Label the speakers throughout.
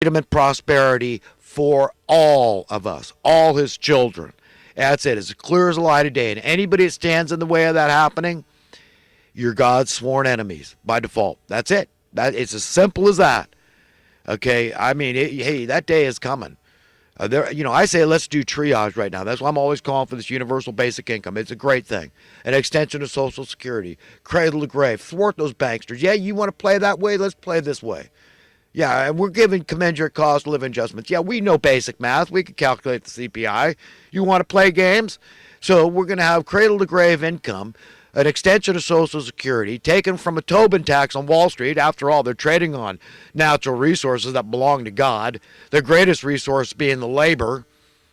Speaker 1: freedom and prosperity for all of us, all his children. That's it. It's as clear as the light of day. And anybody that stands in the way of that happening, you're God's sworn enemies by default. That's it. It's as simple as that. Okay, I mean, hey, that day is coming. I say let's do triage right now. That's why I'm always calling for this universal basic income. It's a great thing, an extension of Social Security, cradle to grave, thwart those banksters. Yeah, you want to play that way? Let's play this way. Yeah, and we're giving commensurate cost of living adjustments. Yeah, we know basic math. We can calculate the CPI. You want to play games? So we're going to have cradle to grave income, an extension of Social Security, taken from a Tobin tax on Wall Street. After all, they're trading on natural resources that belong to God. The greatest resource being the labor,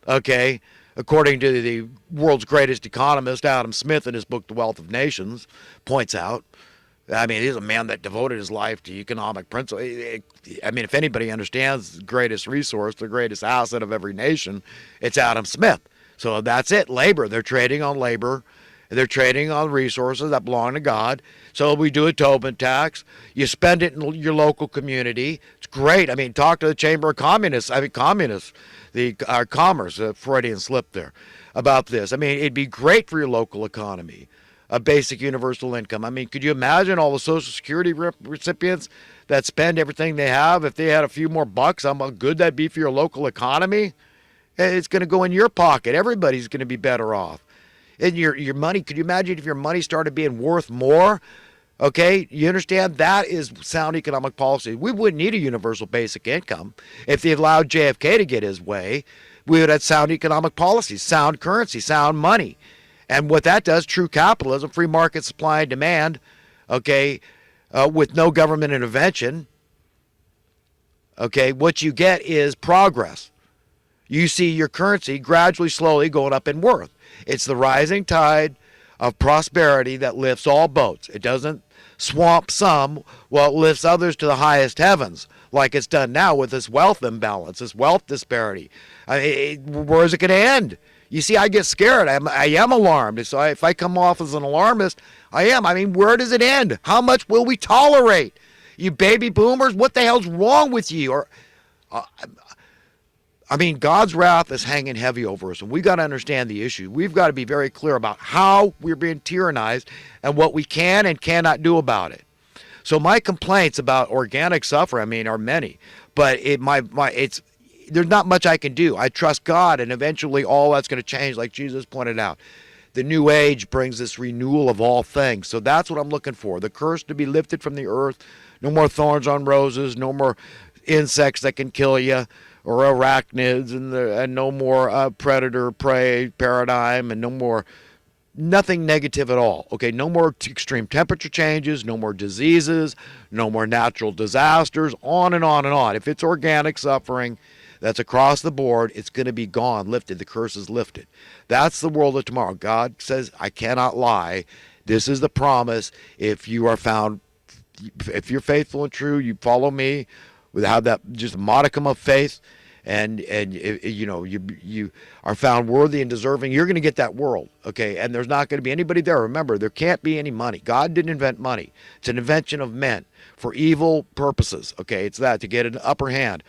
Speaker 1: okay, according to the world's greatest economist, Adam Smith, in his book, The Wealth of Nations, points out. I mean, he's a man that devoted his life to economic principle. I mean, if anybody understands the greatest resource, the greatest asset of every nation, it's Adam Smith. So that's it, labor. They're trading on labor. They're trading on resources that belong to God. So we do a Tobin tax. You spend it in your local community. It's great. I mean, talk to the Chamber of Communists. Communists, the Commerce, Freudian slip there, about this. I mean, it'd be great for your local economy. A basic universal income. I mean, could you imagine all the Social Security recipients that spend everything they have? If they had a few more bucks, how good that'd be for your local economy? It's going to go in your pocket. Everybody's going to be better off. And your money, could you imagine if your money started being worth more? Okay, you understand? That is sound economic policy. We wouldn't need a universal basic income if they allowed JFK to get his way. We would have sound economic policies, sound currency, sound money. And what that does, true capitalism, free market supply and demand, okay, with no government intervention, okay, what you get is progress. You see your currency gradually, slowly going up in worth. It's the rising tide of prosperity that lifts all boats. It doesn't swamp some while it lifts others to the highest heavens, like it's done now with this wealth imbalance, this wealth disparity. Where is it going to end? You see, I get scared. I am alarmed. So if I come off as an alarmist, I am. I mean, where does it end? How much will we tolerate? You baby boomers, what the hell's wrong with you? I mean, God's wrath is hanging heavy over us, and we've got to understand the issue. We've got to be very clear about how we're being tyrannized and what we can and cannot do about it. So my complaints about organic suffering, I mean, are many, but there's not much I can do. I trust God, and eventually all that's going to change, like Jesus pointed out. The new age brings this renewal of all things. So that's what I'm looking for. The curse to be lifted from the earth. No more thorns on roses. No more insects that can kill you, or arachnids, and no more predator-prey paradigm, and no more nothing negative at all. Okay, no more extreme temperature changes, no more diseases, no more natural disasters, on and on and on. If it's organic suffering, that's across the board, it's going to be gone, lifted. The curse is lifted. That's the world of tomorrow. God says, I cannot lie. This is the promise. If you're faithful and true, you follow me, have that just modicum of faith, and you are found worthy and deserving, you're going to get that world, okay? And there's not going to be anybody there. Remember, there can't be any money. God didn't invent money. It's an invention of men for evil purposes, okay? It's that, to get an upper hand,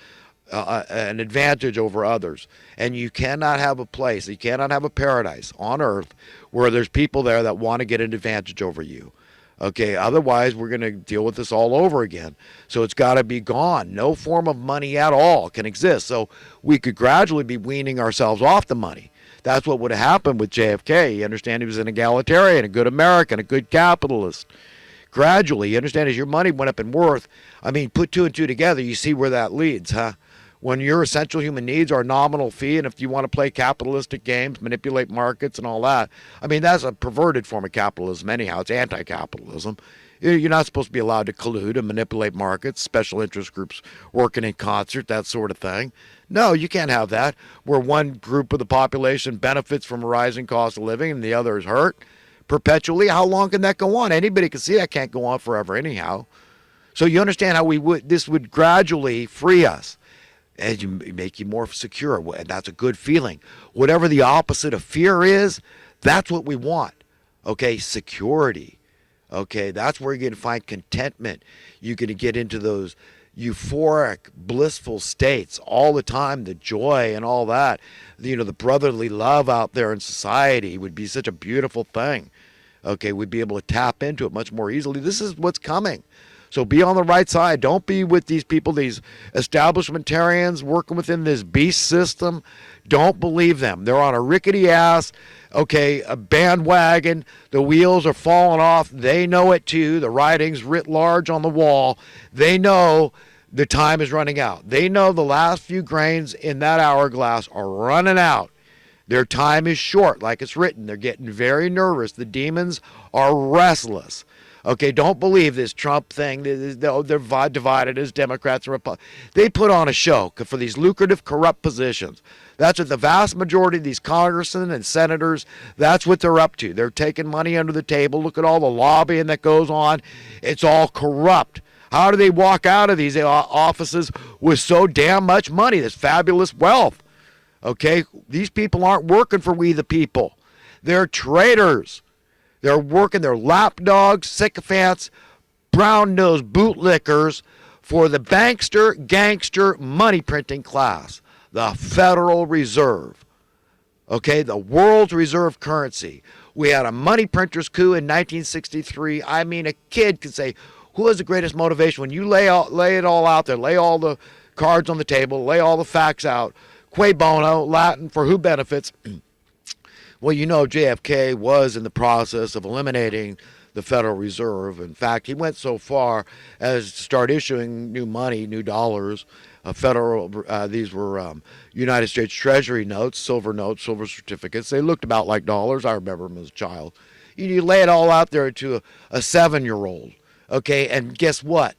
Speaker 1: an advantage over others. And you cannot have a place, you cannot have a paradise on earth where there's people there that want to get an advantage over you. Okay, otherwise we're going to deal with this all over again. So it's got to be gone. No form of money at all can exist. So we could gradually be weaning ourselves off the money. That's what would have happened with JFK. You understand, he was an egalitarian, a good American, a good capitalist. Gradually, you understand, as your money went up in worth, I mean, put two and two together, you see where that leads, huh? When your essential human needs are a nominal fee, and if you want to play capitalistic games, manipulate markets and all that, I mean, that's a perverted form of capitalism anyhow. It's anti-capitalism. You're not supposed to be allowed to collude and manipulate markets, special interest groups working in concert, that sort of thing. No, you can't have that, where one group of the population benefits from a rising cost of living and the other is hurt perpetually. How long can that go on? Anybody can see that can't go on forever anyhow. So you understand how this would gradually free us. And you make you more secure, and that's a good feeling. Whatever the opposite of fear is, that's what we want. Okay, security. Okay, that's where you're going to find contentment. You're going to get into those euphoric, blissful states all the time, the joy and all that, the brotherly love out there in society would be such a beautiful thing. Okay, we'd be able to tap into it much more easily. This is what's coming. So be on the right side. Don't be with these people, these establishmentarians working within this beast system. Don't believe them. They're on a rickety ass, okay, a bandwagon. The wheels are falling off. They know it too. The writing's writ large on the wall. They know the time is running out. They know the last few grains in that hourglass are running out. Their time is short, like it's written. They're getting very nervous. The demons are restless. Okay, don't believe this Trump thing. They're divided as Democrats and Republicans. They put on a show for these lucrative, corrupt positions. That's what the vast majority of these congressmen and senators, that's what they're up to. They're taking money under the table. Look at all the lobbying that goes on. It's all corrupt. How do they walk out of these offices with so damn much money, this fabulous wealth? Okay, these people aren't working for we the people. They're traitors. They're working, they're lapdogs, sycophants, brown-nosed bootlickers for the bankster, gangster, money-printing class, the Federal Reserve. Okay, the world's reserve currency. We had a money printer's coup in 1963. I mean, a kid could say, who has the greatest motivation? When you lay it all out there, lay all the cards on the table, lay all the facts out, Cui bono, Latin for who benefits. Well, JFK was in the process of eliminating the Federal Reserve. In fact, he went so far as to start issuing new money, new dollars, these were United States Treasury notes, silver certificates. They looked about like dollars. I remember them as a child. You lay it all out there to a 7-year-old, okay, and guess what?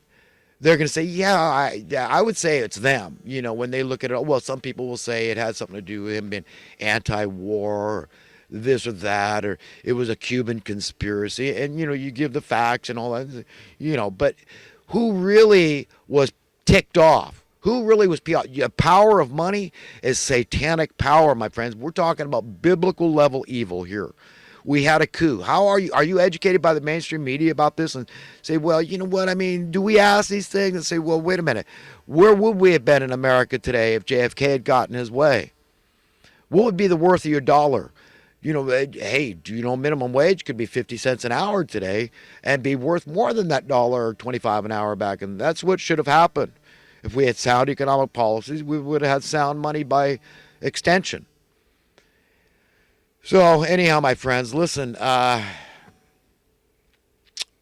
Speaker 1: They're going to say, yeah, I would say it's them. When they look at it, well, some people will say it had something to do with him being anti-war, or this or that, or it was a Cuban conspiracy. And, you give the facts and all that, but who really was ticked off? Who really was power of money is satanic power, my friends. We're talking about biblical level evil here. We had a coup. How are you? Are you educated by the mainstream media about this and say, well, you know what? I mean, do we ask these things and say, well, wait a minute. Where would we have been in America today if JFK had gotten his way? What would be the worth of your dollar? Hey, do you know minimum wage could be 50 cents an hour today and be worth more than that $1.25 an hour back? And that's what should have happened. If we had sound economic policies, we would have had sound money by extension. So anyhow, my friends, listen,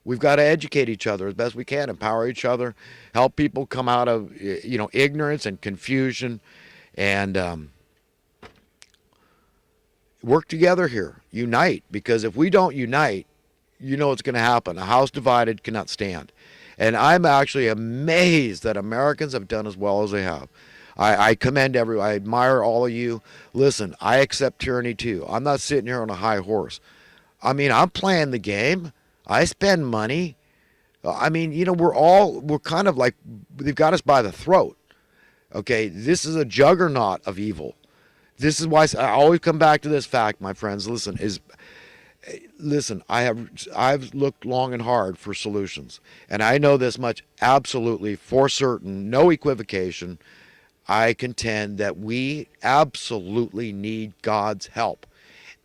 Speaker 1: we've got to educate each other as best we can, empower each other, help people come out of, ignorance and confusion, and work together here. Unite, because if we don't unite, what's going to happen. A house divided cannot stand. And I'm actually amazed that Americans have done as well as they have. I commend everyone. I admire all of you. Listen, I accept tyranny too. I'm not sitting here on a high horse. I mean, I'm playing the game. I spend money. I mean, we're kind of like, they've got us by the throat. Okay, this is a juggernaut of evil. This is why I always come back to this fact, my friends. Listen, I've looked long and hard for solutions. And I know this much absolutely for certain, no equivocation. I contend that we absolutely need God's help.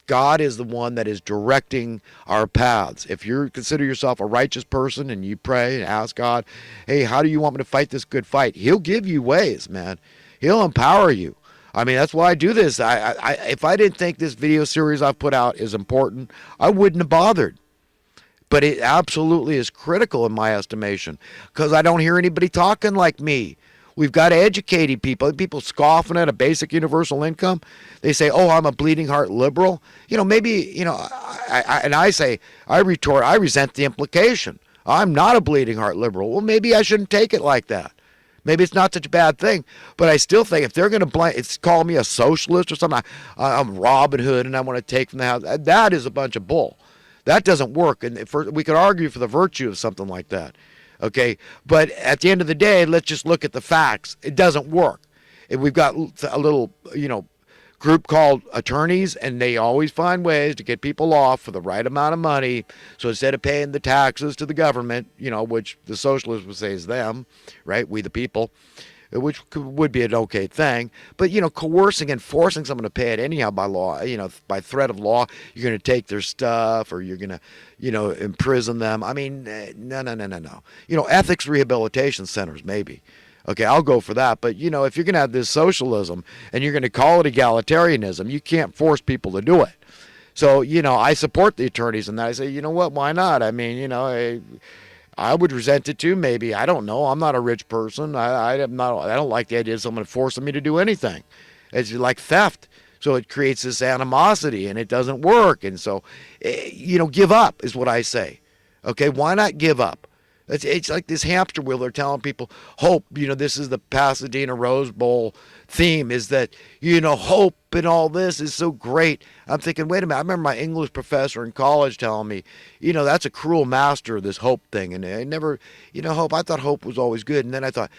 Speaker 1: God is the one that is directing our paths. If you consider yourself a righteous person and you pray and ask God, hey, how do you want me to fight this good fight? He'll give you ways, man. He'll empower you. I mean, that's why I do this. If I didn't think this video series I've put out is important, I wouldn't have bothered. But it absolutely is critical in my estimation, because I don't hear anybody talking like me. We've got to educate people. People scoffing at a basic universal income. They say, oh, I'm a bleeding heart liberal. Maybe, I retort, I resent the implication. I'm not a bleeding heart liberal. Well, maybe I shouldn't take it like that. Maybe it's not such a bad thing. But I still think if they're going to call me a socialist or something, I'm Robin Hood and I want to take from the house, that is a bunch of bull. That doesn't work. And we could argue for the virtue of something like that. Okay, but at the end of the day, let's just look at the facts. It doesn't work. If we've got a little, group called attorneys, and they always find ways to get people off for the right amount of money. So instead of paying the taxes to the government, which the socialists would say is them, right? We the people, which would be an okay thing. But, coercing and forcing someone to pay it anyhow by law, by threat of law, you're going to take their stuff or you're going to, imprison them. I mean, no, no, no, no, no. Ethics rehabilitation centers, maybe. Okay, I'll go for that. But, if you're going to have this socialism and you're going to call it egalitarianism, you can't force people to do it. So, I support the attorneys in that. I say, you know what, why not? I mean, I would resent it too, maybe. I don't know. I'm not a rich person. I don't like the idea of someone forcing me to do anything. It's like theft. So it creates this animosity and it doesn't work. And so, give up is what I say. Okay, why not give up? It's like this hamster wheel. They're telling people, hope, this is the Pasadena Rose Bowl theme, is that, hope and all this is so great. I'm thinking, wait a minute. I remember my English professor in college telling me, that's a cruel master, this hope thing. And I never, hope, I thought hope was always good. And then I thought,